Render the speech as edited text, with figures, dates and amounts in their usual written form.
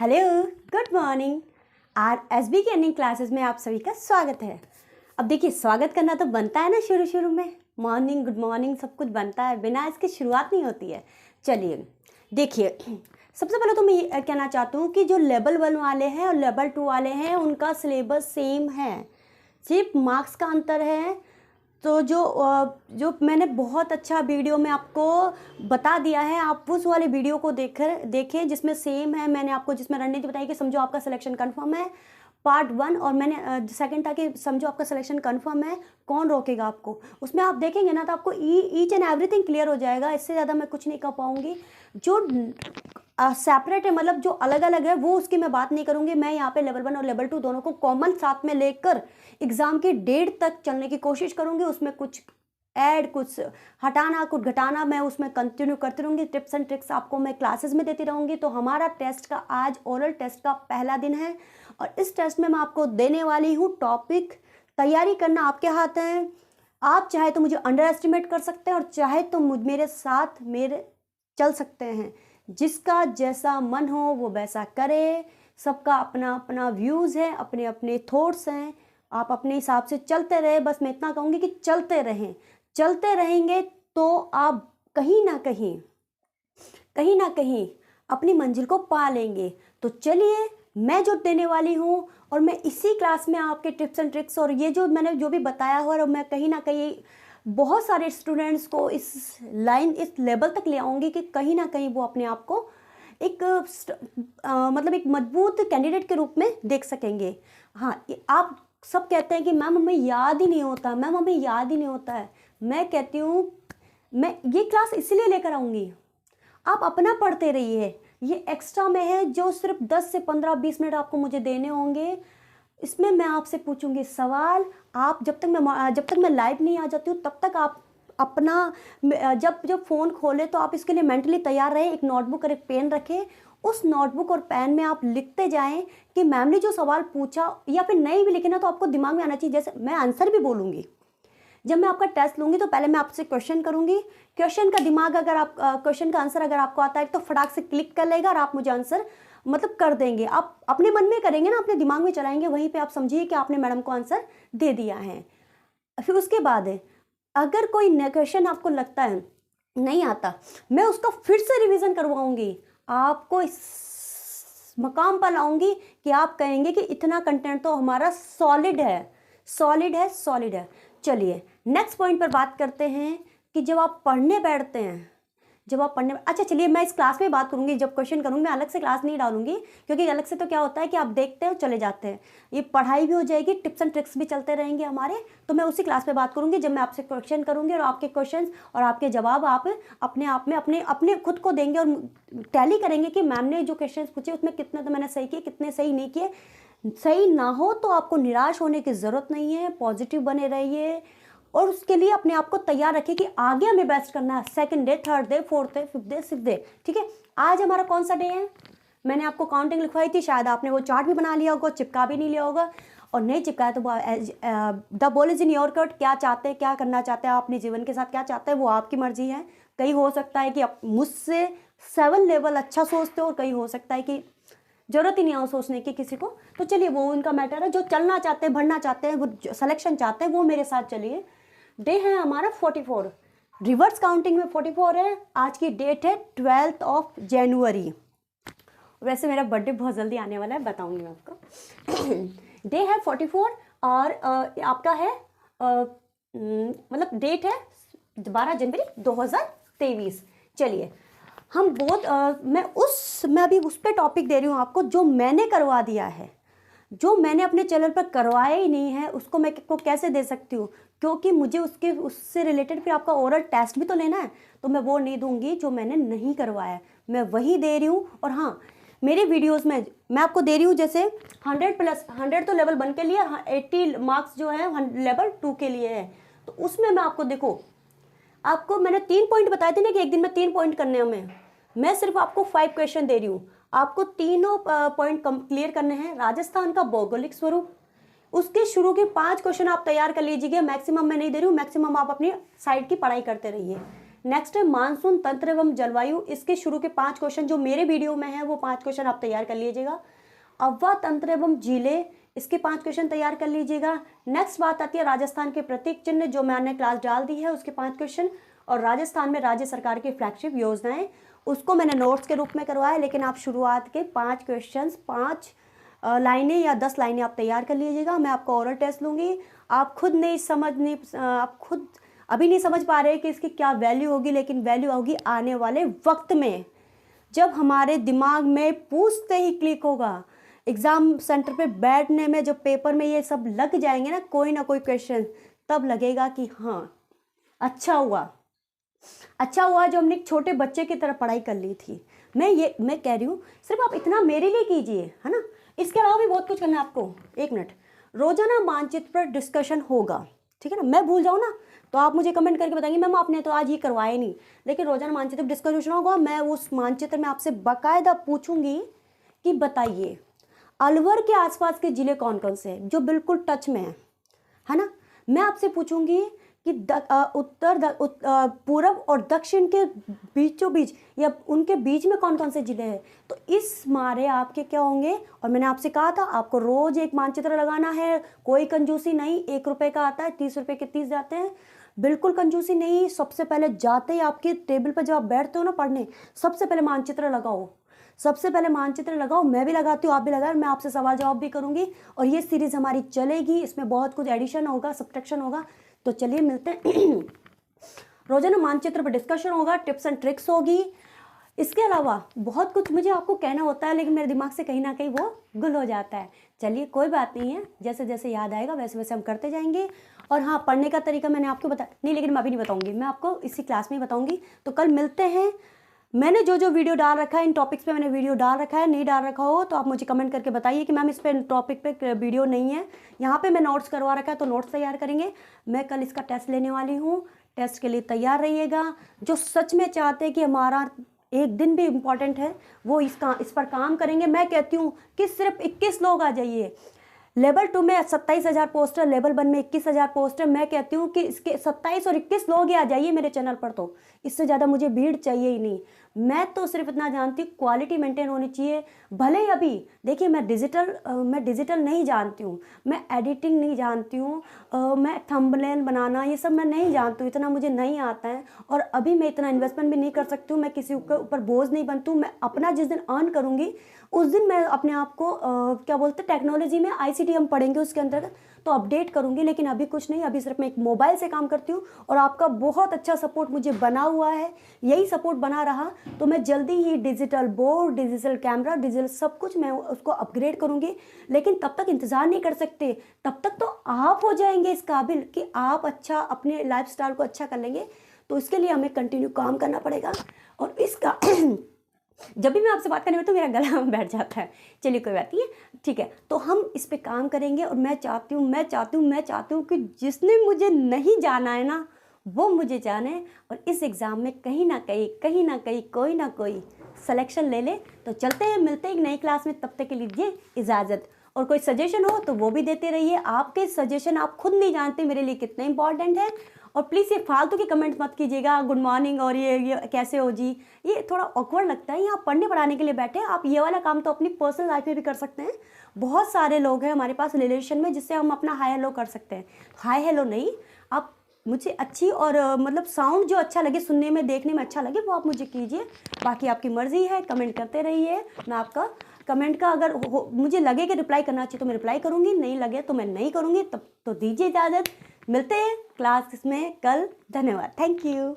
Hello, good morning. आज SB की earning classes में आप सभी का स्वागत है। अब देखिए, स्वागत करना तो बनता है ना, शुरू में मॉर्निंग, गुड मॉर्निंग सब कुछ बनता है, बिना इसकी शुरुआत नहीं होती है। चलिए देखिए, सबसे पहले तो मैं ये कहना चाहती हूँ कि जो लेवल 1 वाले हैं और लेवल 2 वाले हैं उनका सिलेबस सेम है, सिर्फ मार्क्स का अंतर है। तो जो मैंने बहुत अच्छा वीडियो में आपको बता दिया है, आप उस वाले वीडियो को देखें जिसमें सेम है। मैंने आपको जिसमें रणनीति बताई कि समझो आपका सिलेक्शन कंफर्म है, पार्ट 1, और मैंने सेकंड था कि समझो आपका सिलेक्शन कंफर्म है, कौन रोकेगा आपको। उसमें आप देखेंगे ना तो आपको ईच एंड एवरीथिंग क्लियर हो जाएगा। इससे ज़्यादा मैं कुछ नहीं कर पाऊँगी। जो सेपरेट है, मतलब जो अलग अलग है, वो उसकी मैं बात नहीं करूँगी। मैं यहाँ पे लेवल 1 और लेवल 2 दोनों को कॉमन साथ में लेकर एग्ज़ाम की डेट तक चलने की कोशिश करूँगी। उसमें कुछ ऐड, कुछ हटाना, कुछ घटाना, मैं उसमें कंटिन्यू करती रहूँगी। टिप्स एंड ट्रिक्स आपको मैं क्लासेस में देती रहूँगी। तो हमारा टेस्ट का आज ओरल टेस्ट का पहला दिन है और इस टेस्ट में मैं आपको देने वाली हूँ टॉपिक। तैयारी करना आपके हाथ है। आप चाहे तो मुझे अंडर एस्टिमेट कर सकते हैं और चाहे तो मेरे साथ मेरे चल सकते हैं। जिसका जैसा मन हो वो वैसा करे। सबका अपना अपना व्यूज़ है, अपने अपने थॉट्स हैं। आप अपने हिसाब से चलते रहे। बस मैं इतना कहूँगी कि चलते रहें। चलते रहेंगे तो आप कहीं ना कहीं अपनी मंजिल को पा लेंगे। तो चलिए, मैं जो देने वाली हूँ और मैं इसी क्लास में आपके टिप्स एंड ट्रिक्स और ये जो मैंने जो भी बताया हुआ है, और मैं कहीं ना कहीं बहुत सारे स्टूडेंट्स को इस लेवल तक ले आऊँगी कि कहीं ना कहीं वो अपने आप को एक मतलब एक मजबूत कैंडिडेट के रूप में देख सकेंगे। हाँ, आप सब कहते हैं कि मैम हमें याद ही नहीं होता, मैम हमें याद ही नहीं होता है। मैं कहती हूँ, मैं ये क्लास इसलिए लेकर आऊँगी, आप अपना पढ़ते रहिए। ये एक्स्ट्रा में है जो सिर्फ 10 से 15-20 मिनट आपको मुझे देने होंगे। इसमें मैं आपसे पूछूंगी सवाल। आप जब तक मैं लाइव नहीं आ जाती हूँ तब तक आप अपना जब फ़ोन खोले तो आप इसके लिए मेंटली तैयार रहे। एक नोटबुक और एक पेन रखें। उस नोटबुक और पेन में आप लिखते जाएं कि मैम ने जो सवाल पूछा, या फिर नहीं भी लिखे ना तो आपको दिमाग में आना चाहिए। जैसे मैं आंसर भी बोलूँगी, जब मैं आपका टेस्ट लूँगी तो पहले मैं आपसे क्वेश्चन करूँगी। क्वेश्चन का दिमाग अगर आप क्वेश्चन का आंसर अगर आपको आता है तो फटाक से क्लिक कर लेगा और आप मुझे आंसर मतलब कर देंगे। आप अपने मन में करेंगे ना, अपने दिमाग में चलाएंगे, वहीं पे आप समझिए कि आपने मैडम को आंसर दे दिया है। फिर उसके बाद अगर कोई क्वेश्चन आपको लगता है नहीं आता, मैं उसका फिर से रिवीजन करवाऊंगी। आपको इस मकाम पर लाऊंगी कि आप कहेंगे कि इतना कंटेंट तो हमारा सॉलिड है। चलिए नेक्स्ट पॉइंट पर बात करते हैं कि जब आप पढ़ने बैठते हैं, अच्छा चलिए, मैं इस क्लास में बात करूंगी। जब क्वेश्चन करूंगी मैं अलग से क्लास नहीं डालूंगी, क्योंकि अलग से तो क्या होता है कि आप देखते हो चले जाते हैं। ये पढ़ाई भी हो जाएगी, टिप्स एंड ट्रिक्स भी चलते रहेंगे हमारे। तो मैं उसी क्लास में बात करूंगी जब मैं आपसे क्वेश्चन करूंगी और आपके क्वेश्चन और आपके जवाब आप अपने आप में अपने खुद को देंगे और टैली करेंगे कि मैम ने जो क्वेश्चन पूछे उसमें कितने तो मैंने सही किए, कितने सही नहीं किए। सही ना हो तो आपको निराश होने की ज़रूरत नहीं है, पॉजिटिव बने रहिए और उसके लिए अपने आप को तैयार रखिए कि आगे हमें बेस्ट करना है। Second day, third day, fourth day, fifth day, sixth day, ठीक है। आज हमारा कौन सा डे है? मैंने आपको काउंटिंग लिखवाई थी, शायद आपने वो चार्ट भी बना लिया होगा, चिपका भी नहीं लिया होगा, और नहीं चिपकाया तो the ball is in your court. क्या चाहते हैं, क्या करना चाहते हैं आप अपने जीवन के साथ, क्या चाहते हैं वो आपकी मर्जी है। कहीं हो सकता है कि आप मुझसे 7 लेवल अच्छा सोचते हो और कहीं हो सकता है कि जरूरत ही नहीं हो सोचने की किसी को। तो चलिए, वो उनका मैटर है। जो चलना चाहते हैं, बढ़ना चाहते हैं, वो सिलेक्शन चाहते हैं, वो मेरे साथ चलिए। डे है हमारा 44, रिवर्स काउंटिंग में 44 है। आज की डेट है 12 जनवरी। वैसे मेरा बर्थडे बहुत जल्दी आने वाला है, बताऊंगी मैं आपको। डे है 44 और आपका है मतलब डेट है 12 जनवरी 2023। चलिए, हम बहुत मैं अभी उस पर टॉपिक दे रही हूँ आपको जो मैंने करवा दिया है। जो मैंने अपने चैनल पर करवाया ही नहीं है उसको मैं को कैसे दे सकती हूँ, क्योंकि मुझे उससे रिलेटेड फिर आपका ओरल टेस्ट भी तो लेना है। तो मैं वो नहीं दूंगी जो मैंने नहीं करवाया, मैं वही दे रही हूँ। और हाँ, मेरे वीडियोस में मैं आपको दे रही हूँ जैसे 100 तो लेवल 1 के लिए, 80 मार्क्स जो है लेवल 2 के लिए है। तो उसमें मैं आपको देखो, आपको मैंने 3 पॉइंट बताए थे ना कि एक दिन में 3 पॉइंट करने हैं। मैं सिर्फ आपको 5 क्वेश्चन दे रही हूँ। आपको तीनों पॉइंट क्लियर करने हैं। राजस्थान का भौगोलिक स्वरूप, उसके शुरू के 5 क्वेश्चन आप तैयार कर लीजिए। मैक्सिमम मैं नहीं दे रही हूँ, मैक्सिमम आप अपनी साइड की पढ़ाई करते रहिए। नेक्स्ट है मानसून तंत्र एवं जलवायु, इसके शुरू के 5 क्वेश्चन जो मेरे वीडियो में है वो 5 क्वेश्चन आप तैयार कर लीजिएगा। अव्वा तंत्र एवं जिले, इसके 5 क्वेश्चन तैयार कर लीजिएगा। नेक्स्ट बात आती है राजस्थान के प्रतीक चिन्ह, जो मैंने क्लास डाल दी है उसके 5 क्वेश्चन। और राजस्थान में राज्य सरकार की फ्लैगशिप योजनाएं, उसको मैंने नोट्स के रूप में करवाया, लेकिन आप शुरुआत के 5 क्वेश्चन 5 लाइनें या 10 लाइनें आप तैयार कर लीजिएगा। मैं आपको ओरल टेस्ट लूँगी, आप खुद आप खुद अभी नहीं समझ पा रहे कि इसकी क्या वैल्यू होगी, लेकिन वैल्यू होगी आने वाले वक्त में, जब हमारे दिमाग में पूछते ही क्लिक होगा। एग्ज़ाम सेंटर पे बैठने में जब पेपर में ये सब लग जाएंगे ना कोई क्वेश्चन, तब लगेगा कि हाँ अच्छा हुआ जो हमने एक छोटे बच्चे की तरह पढ़ाई कर ली थी। मैं कह रही हूँ सिर्फ आप इतना मेरे लिए कीजिए, है ना। इसके अलावा भी बहुत कुछ करना है आपको। 1 मिनट, रोजाना मानचित्र पर डिस्कशन होगा, ठीक है ना। मैं भूल जाऊँ ना तो आप मुझे कमेंट करके बताएंगे मैम आपने तो आज ये करवाया नहीं, लेकिन रोजाना मानचित्र डिस्कशन होगा। मैं उस मानचित्र में आपसे बाकायदा पूछूंगी कि बताइए अलवर के आसपास के जिले कौन कौन से हैं जो बिल्कुल टच में है ना। मैं आपसे पूछूंगी कि पूरब और दक्षिण के बीचों बीच या उनके बीच में कौन कौन से जिले हैं। तो इस मारे आपके क्या होंगे, और मैंने आपसे कहा था आपको रोज एक मानचित्र लगाना है, कोई कंजूसी नहीं। 1 रुपये का आता है, 30 रुपये के 30 जाते हैं, बिल्कुल कंजूसी नहीं। सबसे पहले जाते ही आपके टेबल पर जब आप बैठते हो ना पढ़ने, सबसे पहले मानचित्र लगाओ, मैं भी लगाती हूँ, आप भी लगाओ। मैं आपसे सवाल जवाब भी करूँगी और ये सीरीज़ हमारी चलेगी, इसमें बहुत कुछ एडिशन होगा, सब्ट्रैक्शन होगा। तो चलिए मिलते हैं। रोजाना मानचित्र पर डिस्कशन होगा, टिप्स एंड ट्रिक्स होगी। इसके अलावा बहुत कुछ मुझे आपको कहना होता है, लेकिन मेरे दिमाग से कहीं ना कहीं वो गुल हो जाता है। चलिए कोई बात नहीं है, जैसे जैसे याद आएगा वैसे वैसे हम करते जाएंगे। और हाँ, पढ़ने का तरीका मैंने आपको नहीं, लेकिन मैं अभी नहीं बताऊँगी, मैं आपको इसी क्लास में ही बताऊँगी। तो कल मिलते हैं। मैंने जो वीडियो डाल रखा है, इन टॉपिक्स पे मैंने वीडियो डाल रखा है, नहीं डाल रखा हो तो आप मुझे कमेंट करके बताइए कि मैम इस पे टॉपिक पे वीडियो नहीं है। यहाँ पे मैं नोट्स करवा रखा है तो नोट्स तैयार करेंगे। मैं कल इसका टेस्ट लेने वाली हूँ, टेस्ट के लिए तैयार रहिएगा। जो सच में चाहते हैं कि हमारा एक दिन भी इम्पॉर्टेंट है, वो इस पर काम करेंगे। मैं कहती हूँ कि सिर्फ 21 लोग आ जाइए। लेवल 2 में 27,000 पोस्ट है, लेवल 1 में 21,000 पोस्ट है। मैं कहती हूँ कि इसके 27 और 21 लोग ही आ जाइए मेरे चैनल पर, तो इससे ज़्यादा मुझे भीड़ चाहिए ही नहीं। मैं तो सिर्फ इतना जानती हूँ क्वालिटी मेंटेन होनी चाहिए। भले ही अभी देखिए मैं डिजिटल नहीं जानती हूँ, मैं एडिटिंग नहीं जानती हूँ, मैं थंबनेल बनाना ये सब मैं नहीं जानती हूँ, इतना मुझे नहीं आता है। और अभी मैं इतना इन्वेस्टमेंट भी नहीं कर सकती हूँ, मैं किसी के ऊपर बोझ नहीं बनती हूँ। मैं अपना जिस दिन अर्न करूँगी उस दिन मैं अपने आप को क्या बोलते हैं, टेक्नोलॉजी में ICT हम पढ़ेंगे उसके अंतर्गत, तो अपडेट करूँगी। लेकिन अभी कुछ नहीं, अभी सिर्फ मैं एक मोबाइल से काम करती हूँ और आपका बहुत अच्छा सपोर्ट मुझे बना हुआ है। यही सपोर्ट बना रहा तो मैं जल्दी ही digital board, digital camera, digital सब कुछ मैं उसको अपग्रेड करूँगी। लेकिन तब तक इंतज़ार नहीं कर सकते, तब तक तो आप हो जाएंगे इस काबिल कि आप अच्छा अपने लाइफस्टाइल को अच्छा कर लेंगे। तो इसके लिए हमें कंटिन्यू काम करना पड़ेगा। और इसका जब भी मैं आपसे बात करने में तो मेरा गला बैठ जाता है। चलिए कोई बात नहीं, ठीक है। तो हम इस पे काम करेंगे और मैं चाहती हूँ कि जिसने मुझे नहीं जाना है ना वो मुझे जाने, और इस एग्ज़ाम में कहीं ना कहीं कोई ना कोई सिलेक्शन ले ले। तो चलते हैं, मिलते हैं एक नई क्लास में, तब तक के लीजिए इजाज़त। और कोई सजेशन हो तो वो भी देते रहिए। आपके सजेशन आप खुद नहीं जानते मेरे लिए कितने इंपॉर्टेंट है। और प्लीज़ ये फालतू की कमेंट मत कीजिएगा, गुड मॉर्निंग और ये कैसे हो जी, ये थोड़ा ऑकवर्ड लगता है। यहाँ पढ़ने पढ़ाने के लिए बैठे, आप ये वाला काम तो अपनी पर्सनल लाइफ में भी कर सकते हैं। बहुत सारे लोग हैं हमारे पास रिलेशन में जिससे हम अपना हाई हेलो कर सकते हैं। हाई हेलो नहीं, आप मुझे अच्छी और मतलब साउंड जो अच्छा लगे, सुनने में देखने में अच्छा लगे, वो आप मुझे कीजिए। बाकी आपकी मर्ज़ी है, कमेंट करते रहिए। मैं आपका कमेंट का अगर मुझे लगे कि रिप्लाई करना चाहिए तो मैं रिप्लाई करूँगी, नहीं लगे तो मैं नहीं करूँगी। तब तो दीजिए इजाज़त, मिलते हैं क्लास में कल। धन्यवाद, थैंक यू।